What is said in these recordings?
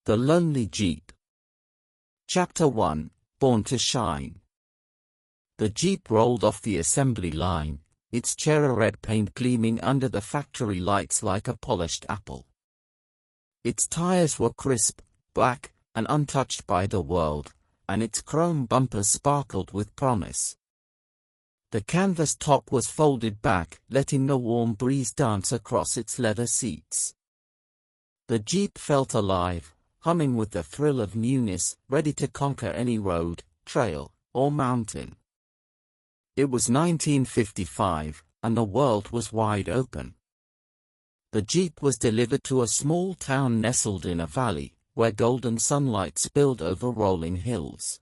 The Lonely Jeep. Chapter 1, Born to Shine. The Jeep rolled off the assembly line, its cherry red paint gleaming under the factory lights like a polished apple. Its tires were crisp, black, and untouched by the world, and its chrome bumper sparkled with promise. The canvas top was folded back, letting the warm breeze dance across its leather seats. The Jeep felt alive, humming with the thrill of newness, ready to conquer any road, trail, or mountain. It was 1955, and the world was wide open. The Jeep was delivered to a small town nestled in a valley, where golden sunlight spilled over rolling hills.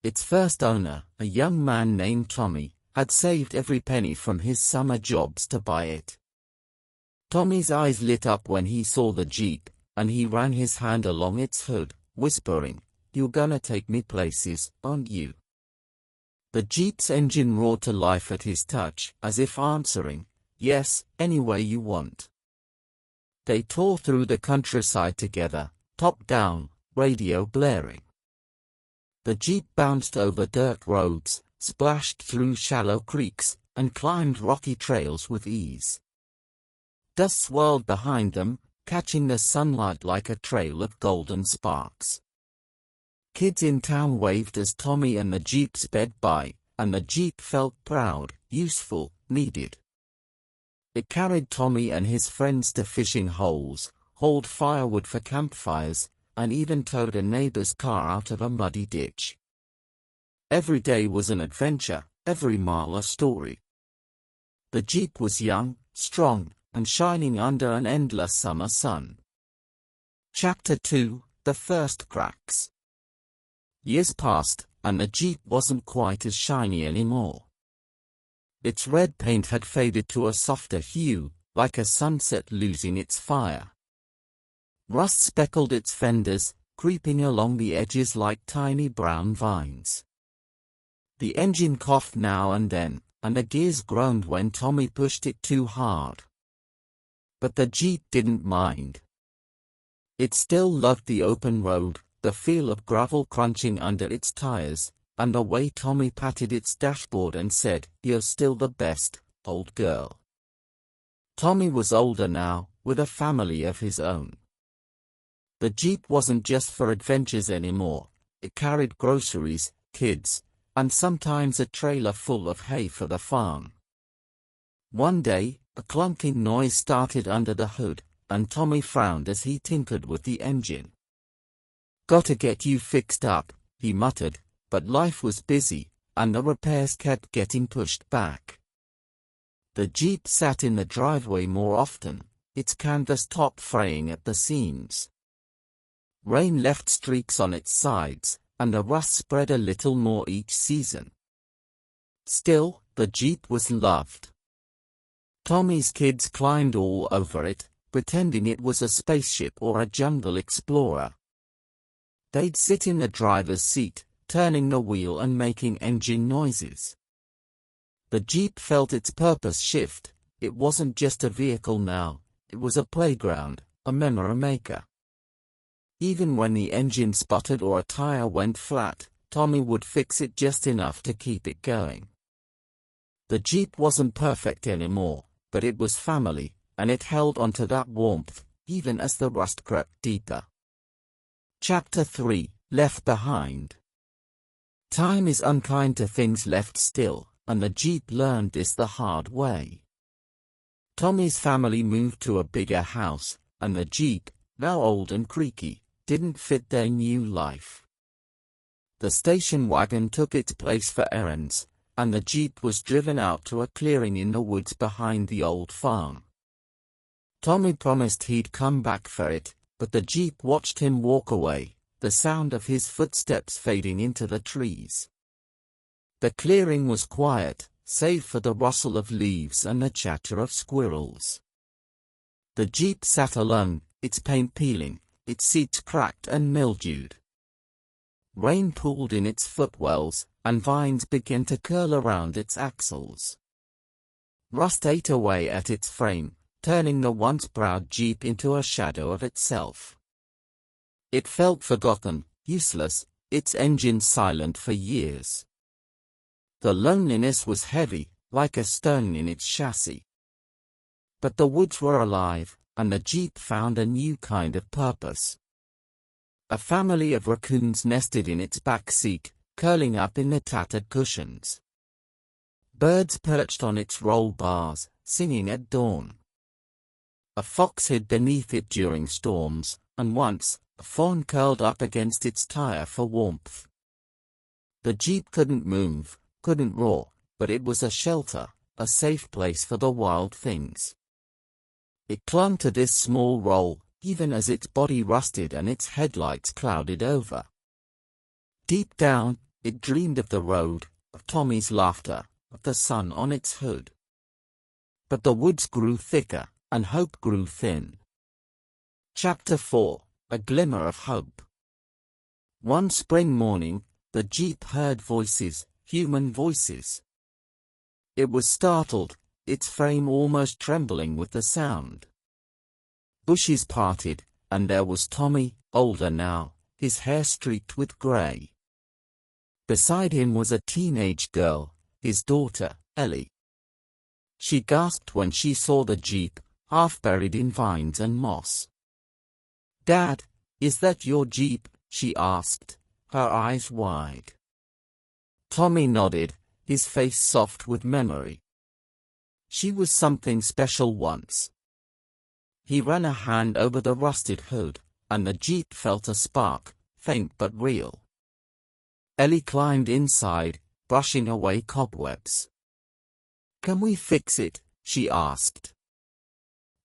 Its first owner, a young man named Tommy, had saved every penny from his summer jobs to buy it. Tommy's eyes lit up when he saw the Jeep, and he ran his hand along its hood, whispering, "You're gonna take me places, aren't you?" The Jeep's engine roared to life at his touch, as if answering, "Yes, any way you want." They tore through the countryside together, top down, radio blaring. The Jeep bounced over dirt roads, splashed through shallow creeks, and climbed rocky trails with ease. Dust swirled behind them, catching the sunlight like a trail of golden sparks. Kids in town waved as Tommy and the Jeep sped by, and the Jeep felt proud, useful, needed. It carried Tommy and his friends to fishing holes, hauled firewood for campfires, and even towed a neighbor's car out of a muddy ditch. Every day was an adventure, every mile a story. The Jeep was young, strong, and shining under an endless summer sun. Chapter 2, The First Cracks. Years passed, and the Jeep wasn't quite as shiny anymore. Its red paint had faded to a softer hue, like a sunset losing its fire. Rust speckled its fenders, creeping along the edges like tiny brown vines. The engine coughed now and then, and the gears groaned when Tommy pushed it too hard. But the Jeep didn't mind. It still loved the open road, the feel of gravel crunching under its tires, and the way Tommy patted its dashboard and said, "You're still the best, old girl." Tommy was older now, with a family of his own. The Jeep wasn't just for adventures anymore. It carried groceries, kids, and sometimes a trailer full of hay for the farm. One day, a clunking noise started under the hood, and Tommy frowned as he tinkered with the engine. "Gotta get you fixed up," he muttered, but life was busy, and the repairs kept getting pushed back. The Jeep sat in the driveway more often, its canvas top fraying at the seams. Rain left streaks on its sides, and the rust spread a little more each season. Still, the Jeep was loved. Tommy's kids climbed all over it, pretending it was a spaceship or a jungle explorer. They'd sit in the driver's seat, turning the wheel and making engine noises. The Jeep felt its purpose shift. It wasn't just a vehicle now, it was a playground, a memory maker. Even when the engine sputtered or a tire went flat, Tommy would fix it just enough to keep it going. The Jeep wasn't perfect anymore, but it was family, and it held onto that warmth, even as the rust crept deeper. Chapter 3, Left Behind. Time is unkind to things left still, and the Jeep learned this the hard way. Tommy's family moved to a bigger house, and the Jeep, now old and creaky, didn't fit their new life. The station wagon took its place for errands, and the Jeep was driven out to a clearing in the woods behind the old farm. Tommy promised he'd come back for it, but the Jeep watched him walk away, the sound of his footsteps fading into the trees. The clearing was quiet, save for the rustle of leaves and the chatter of squirrels. The Jeep sat alone, its paint peeling, its seats cracked and mildewed. Rain pooled in its footwells, and vines began to curl around its axles. Rust ate away at its frame, turning the once proud Jeep into a shadow of itself. It felt forgotten, useless, its engine silent for years. The loneliness was heavy, like a stone in its chassis. But the woods were alive, and the Jeep found a new kind of purpose. A family of raccoons nested in its back seat, curling up in the tattered cushions. Birds perched on its roll bars, singing at dawn. A fox hid beneath it during storms, and once, a fawn curled up against its tire for warmth. The Jeep couldn't move, couldn't roar, but it was a shelter, a safe place for the wild things. It clung to this small roll, even as its body rusted and its headlights clouded over. Deep down, it dreamed of the road, of Tommy's laughter, of the sun on its hood. But the woods grew thicker, and hope grew thin. Chapter 4: A Glimmer of Hope. One spring morning, the Jeep heard voices, human voices. It was startled, its frame almost trembling with the sound. Bushes parted, and there was Tommy, older now, his hair streaked with gray. Beside him was a teenage girl, his daughter, Ellie. She gasped when she saw the Jeep, half buried in vines and moss. "Dad, is that your Jeep?" she asked, her eyes wide. Tommy nodded, his face soft with memory. She was something special once. He ran a hand over the rusted hood, and the Jeep felt a spark, faint but real. Ellie climbed inside, brushing away cobwebs. "Can we fix it?" she asked.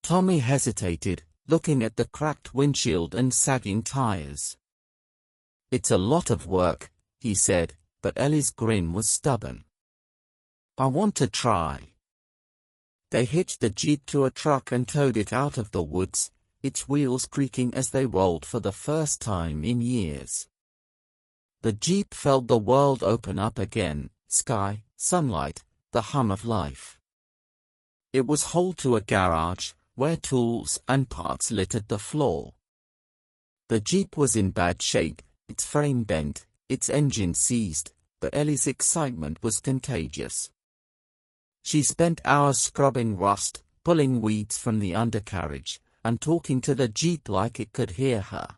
Tommy hesitated, looking at the cracked windshield and sagging tires. "It's a lot of work," he said, but Ellie's grin was stubborn. "I want to try." They hitched the Jeep to a truck and towed it out of the woods, its wheels creaking as they rolled for the first time in years. The Jeep felt the world open up again, sky, sunlight, the hum of life. It was hauled to a garage, where tools and parts littered the floor. The Jeep was in bad shape, its frame bent, its engine seized, but Ellie's excitement was contagious. She spent hours scrubbing rust, pulling weeds from the undercarriage, and talking to the Jeep like it could hear her.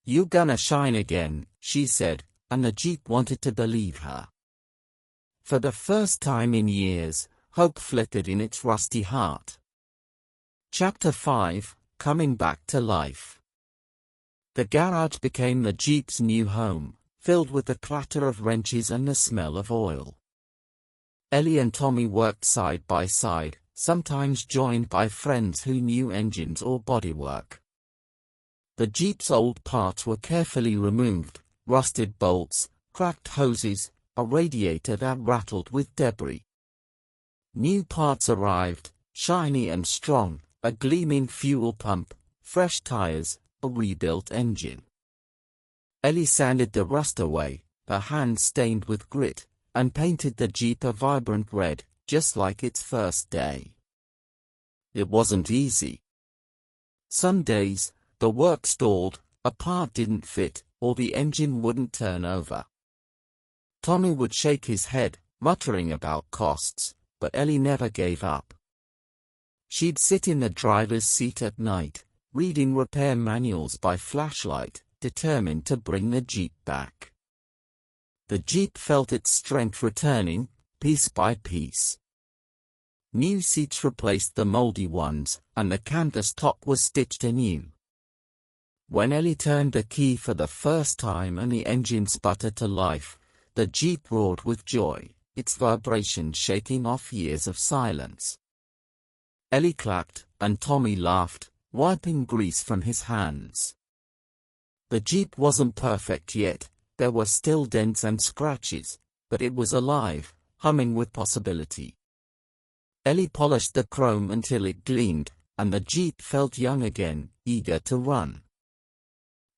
"You gonna shine again," she said, and the Jeep wanted to believe her. For the first time in years, hope flickered in its rusty heart. Chapter 5: Coming Back to Life. The garage became the Jeep's new home, filled with the clatter of wrenches and the smell of oil. Ellie and Tommy worked side by side, sometimes joined by friends who knew engines or bodywork. The Jeep's old parts were carefully removed, rusted bolts, cracked hoses, a radiator that rattled with debris. New parts arrived, shiny and strong, a gleaming fuel pump, fresh tires, a rebuilt engine. Ellie sanded the rust away, her hands stained with grit, and painted the Jeep a vibrant red, just like its first day. It wasn't easy. Some days, the work stalled, a part didn't fit, or the engine wouldn't turn over. Tommy would shake his head, muttering about costs, but Ellie never gave up. She'd sit in the driver's seat at night, reading repair manuals by flashlight, determined to bring the Jeep back. The Jeep felt its strength returning, piece by piece. New seats replaced the moldy ones, and the canvas top was stitched anew. When Ellie turned the key for the first time and the engine sputtered to life, the Jeep roared with joy, its vibrations shaking off years of silence. Ellie clapped, and Tommy laughed, wiping grease from his hands. The Jeep wasn't perfect yet. There were still dents and scratches, but it was alive, humming with possibility. Ellie polished the chrome until it gleamed, and the Jeep felt young again, eager to run.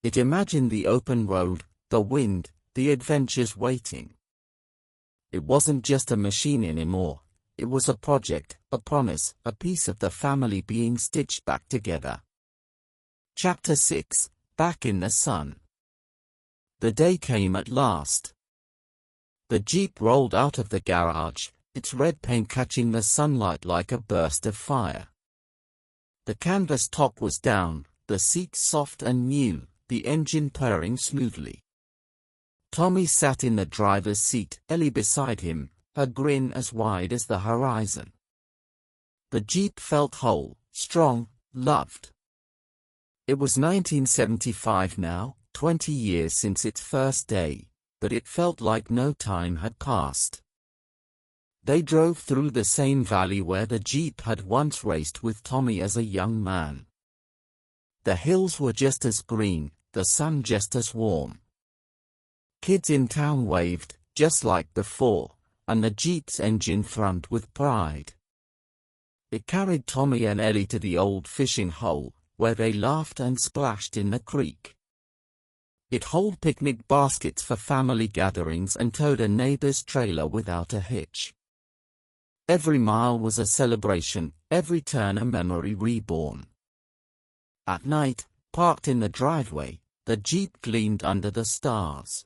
It imagined the open road, the wind, the adventures waiting. It wasn't just a machine anymore, it was a project, a promise, a piece of the family being stitched back together. Chapter 6: back in the sun. The day came at last. The Jeep rolled out of the garage, its red paint catching the sunlight like a burst of fire. The canvas top was down, the seats soft and new, the engine purring smoothly. Tommy sat in the driver's seat, Ellie beside him, her grin as wide as the horizon. The Jeep felt whole, strong, loved. It was 1975 now, 20 years since its first day, but it felt like no time had passed. They drove through the same valley where the Jeep had once raced with Tommy as a young man. The hills were just as green, the sun just as warm. Kids in town waved, just like before, and the Jeep's engine thrummed with pride. It carried Tommy and Ellie to the old fishing hole, where they laughed and splashed in the creek. It hauled picnic baskets for family gatherings and towed a neighbor's trailer without a hitch. Every mile was a celebration, every turn a memory reborn. At night, parked in the driveway, the Jeep gleamed under the stars.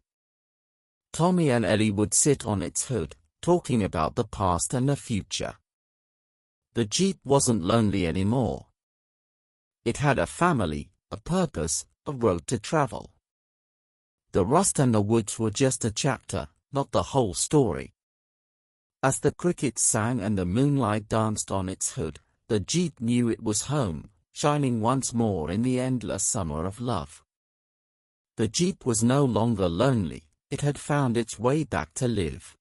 Tommy and Ellie would sit on its hood, talking about the past and the future. The Jeep wasn't lonely anymore. It had a family, a purpose, a road to travel. The rust and the woods were just a chapter, not the whole story. As the crickets sang and the moonlight danced on its hood, the Jeep knew it was home, shining once more in the endless summer of love. The Jeep was no longer lonely, it had found its way back to live.